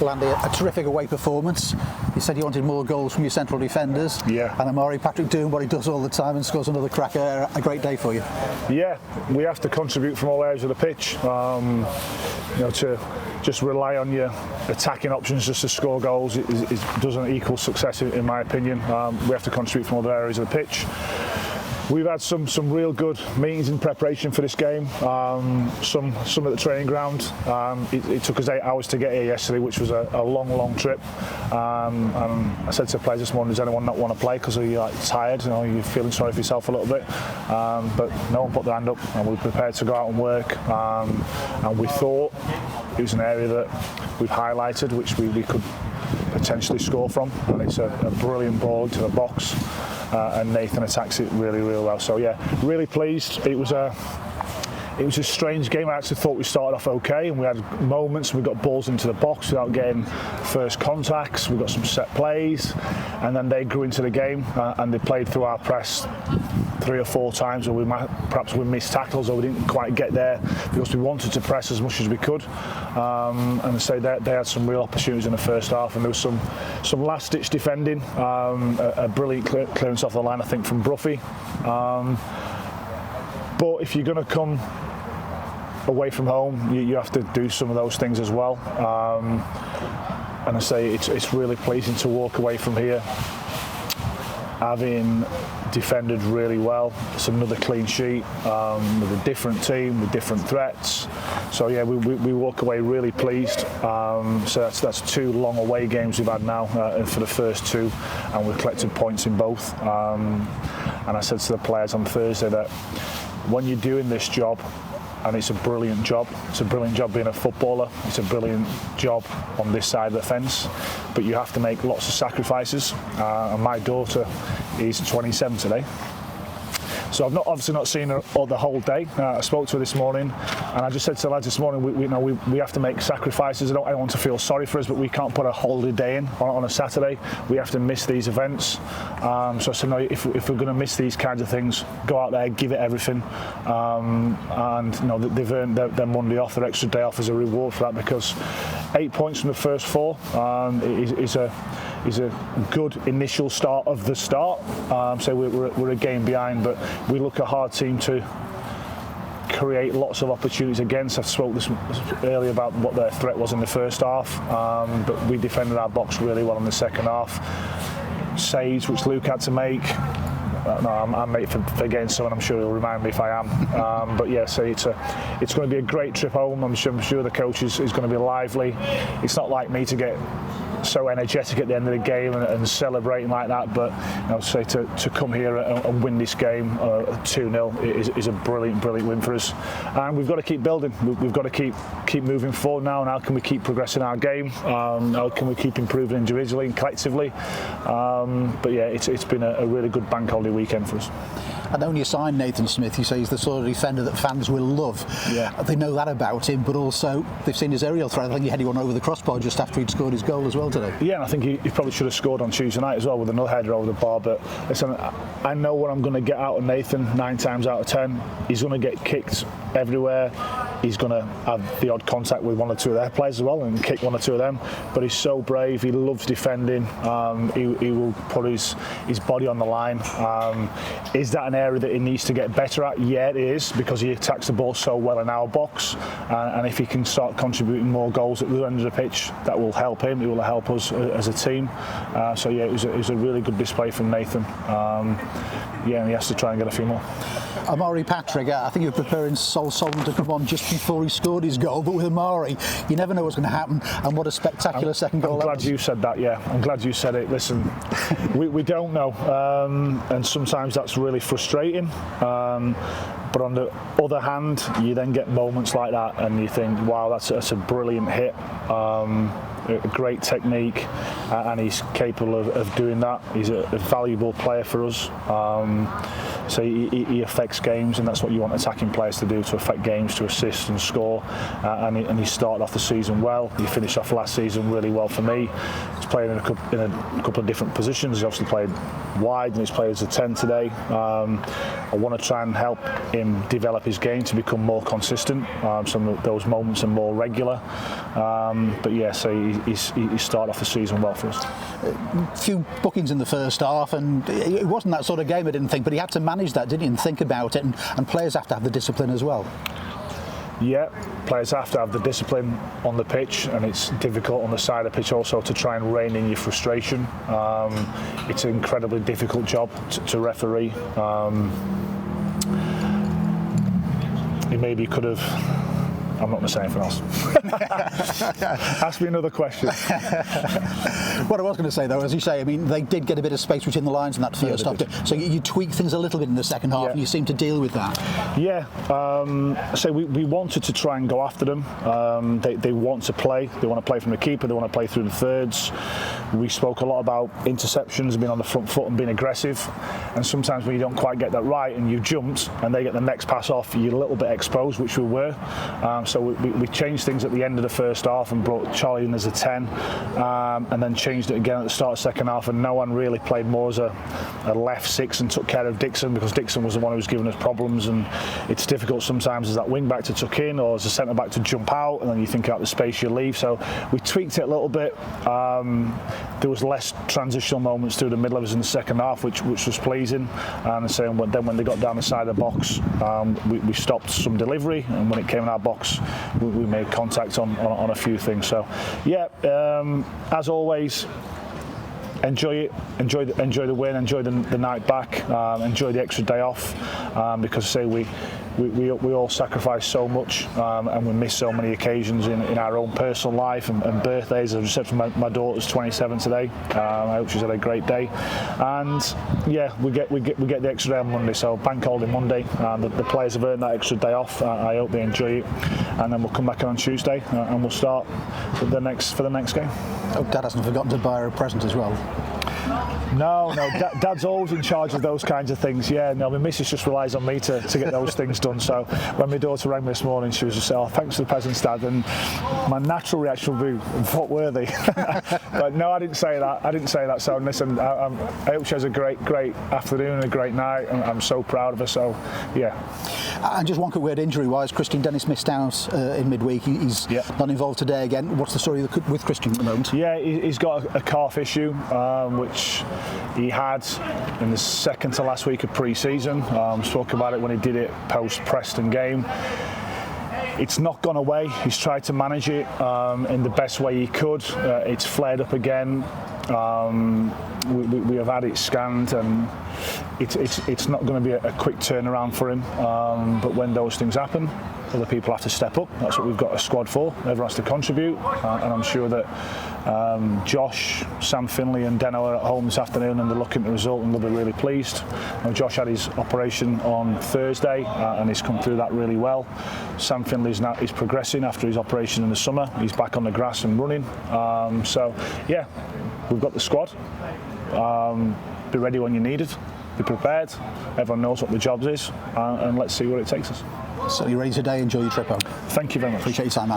landing a terrific away performance. You said you wanted more goals from your central defenders. Yeah. And Amari Patrick doing what he does all the time and scores another cracker. A great day for you. Yeah, we have to contribute from all areas of the pitch. You know, to just rely on your attacking options just to score goals it doesn't equal success in my opinion. We have to contribute from other areas of the pitch. We've had some real good meetings in preparation for this game. Some at the training ground. It took us 8 hours to get here yesterday, which was a long trip. And I said to the players this morning, does anyone not want to play because you're tired? You know, you're feeling sorry for yourself a little bit. But no one put their hand up, and we were prepared to go out and work. And we thought it was an area that we've highlighted, which we could potentially score from. And it's a brilliant ball into the box. And Nathan attacks it really well. So yeah, really pleased. It was a strange game. I actually thought we started off okay, and we had moments. We got balls into the box without getting first contacts. We got some set plays, and then they grew into the game and they played through our press 3 or 4 times, or perhaps we missed tackles, or we didn't quite get there because we wanted to press as much as we could. And so they had some real opportunities in the first half, and there was some last-ditch defending, a brilliant clearance off the line, I think, from Bruffy. But if you're going to come away from home, you have to do some of those things as well. And I say it's really pleasing to walk away from here having defended really well. It's another clean sheet with a different team with different threats. So yeah, we walk away really pleased. So that's 2 long away games we've had now for the first 2, and we've collected points in both. And I said to the players on Thursday that when you're doing this job, and it's a brilliant job. It's a brilliant job being a footballer. It's a brilliant job on this side of the fence. But you have to make lots of sacrifices. And my daughter is 27 today. So I've obviously not seen her the whole day. I spoke to her this morning, and I just said to the lads this morning, we have to make sacrifices. I don't want to feel sorry for us, but we can't put a holiday in on a Saturday. We have to miss these events. So I said, no, if we're going to miss these kinds of things, go out there, give it everything. And you know, they've earned their Monday off, their extra day off as a reward for that, because 8 points from the first 4 is a good initial start of the start. So we're a game behind, but we look a hard team to create lots of opportunities against. I spoke this earlier about what their threat was in the first half, but we defended our box really well in the second half. Saves which Luke had to make. No, I'm mate for getting someone. I'm sure he'll remind me if I am. But yeah, so it's going to be a great trip home. I'm sure the coach is going to be lively. It's not like me to get so energetic at the end of the game and celebrating like that, but you know, say to come here and win this game 2-0 is a brilliant win for us, and we've got to keep building. We've got to keep moving forward now. And how can we keep progressing our game? How can we keep improving individually and collectively? But yeah, it's been a really good bank holiday weekend for us. And when you signed Nathan Smith, you say he's the sort of defender that fans will love. Yeah. They know that about him, but also they've seen his aerial threat. I think he had one over the crossbar just after he'd scored his goal as well today. Yeah, and I think he probably should have scored on Tuesday night as well with another header over the bar. But listen, I know what I'm going to get out of Nathan 9 times out of 10. He's going to get kicked everywhere. He's going to have the odd contact with 1 or 2 of their players as well and kick 1 or 2 of them. But he's so brave. He loves defending. He will put his body on the line. Is that an area that he needs to get better at? Yeah, it is, because he attacks the ball so well in our box. And if he can start contributing more goals at the end of the pitch, that will help him. It will help us as a team. So yeah, it was a really good display from Nathan. Yeah, and he has to try and get a few more. Amari Patrick, I think you were preparing Sol Solomon to come on just before he scored his goal, but with Amari, you never know what's going to happen, and what a spectacular second goal. I'm glad you said that, yeah. I'm glad you said it. Listen, we don't know, and sometimes that's really frustrating. But on the other hand, you then get moments like that, and you think, wow, that's a brilliant hit. A great technique, and he's capable of doing that. He's a valuable player for us. So he affects games, and that's what you want attacking players to do, to affect games, to assist and score. And he started off the season well. He finished off last season really well for me. He's playing in a couple of different positions. He's obviously played wide, and he's played as a 10 today. I want to try and help him develop his game to become more consistent. Some of those moments are more regular. But yeah, so he started off the season well for us. A few bookings in the first half, and it wasn't that sort of game, I didn't think, but he had to manage that, didn't he, and think about it, and players have to have the discipline as well. Yeah, players have to have the discipline on the pitch, and it's difficult on the side of the pitch also to try and rein in your frustration. It's an incredibly difficult job to referee. He maybe could have... I'm not going to say anything else. Ask me another question. What I was going to say, though, as you say, I mean, they did get a bit of space between the lines in that first half. So you tweaked things a little bit in the second half, and you seemed to deal with that. Yeah. So we wanted to try and go after them. They want to play. They want to play from the keeper. They want to play through the thirds. We spoke a lot about interceptions, being on the front foot and being aggressive. And sometimes when you don't quite get that right and you jumped and they get the next pass off, you're a little bit exposed, which we were. So we changed things at the end of the first half and brought Charlie in as a 10, and then changed it again at the start of the second half, and no one really played more as a left 6 and took care of Dixon, because Dixon was the one who was giving us problems, and it's difficult sometimes as that wing back to tuck in or as a centre back to jump out, and then you think out the space you leave. So we tweaked it a little bit. There was less transitional moments through the middle of us in the second half, which was pleasing. And then when they got down the side of the box, we stopped some delivery, and when it came in our box, we made contact on a few things. So yeah, as always, enjoy it, enjoy the win, enjoy the night back, enjoy the extra day off, because say we all sacrifice so much, and we miss so many occasions in our own personal life and birthdays. I've just said for my daughter's 27 today. I hope she's had a great day. And yeah, we get the extra day on Monday, so bank holiday Monday. The players have earned that extra day off. I hope they enjoy it, and then we'll come back on Tuesday and we'll start for the next game. Oh, Dad hasn't forgotten to buy her a present as well. No, Dad's always in charge of those kinds of things. Yeah, no, my missus just relies on me to get those things done. So when my daughter rang me this morning, she was just saying, "Oh, thanks for the presents, Dad." And my natural reaction would be, "What were they?" But no, I didn't say that. So listen, I hope she has a great afternoon and a great night. And I'm so proud of her. So yeah. And just one quick word, injury-wise, Christian Dennis missed out in midweek. He's not involved today again. What's the story with Christian at the moment? Yeah, he's got a calf issue, which he had in the second to last week of pre-season. Spoke about it when he did it post-Preston game. It's not gone away. He's tried to manage it in the best way he could. It's flared up again. We have had it scanned, and it's not going to be a quick turnaround for him. But when those things happen, other people have to step up. That's what we've got a squad for. Everyone has to contribute, and I'm sure that Josh, Sam Finley and Deno are at home this afternoon, and they're looking at the result and they'll be really pleased. Josh had his operation on Thursday, and he's come through that really well. Sam Finley's now progressing after his operation in the summer. He's back on the grass and running. So yeah, we've got the squad. Be ready when you need it. Be prepared. Everyone knows what the job is, and let's see where it takes us. So you're ready today. Enjoy your trip home. Thank you very much. Appreciate your time, man.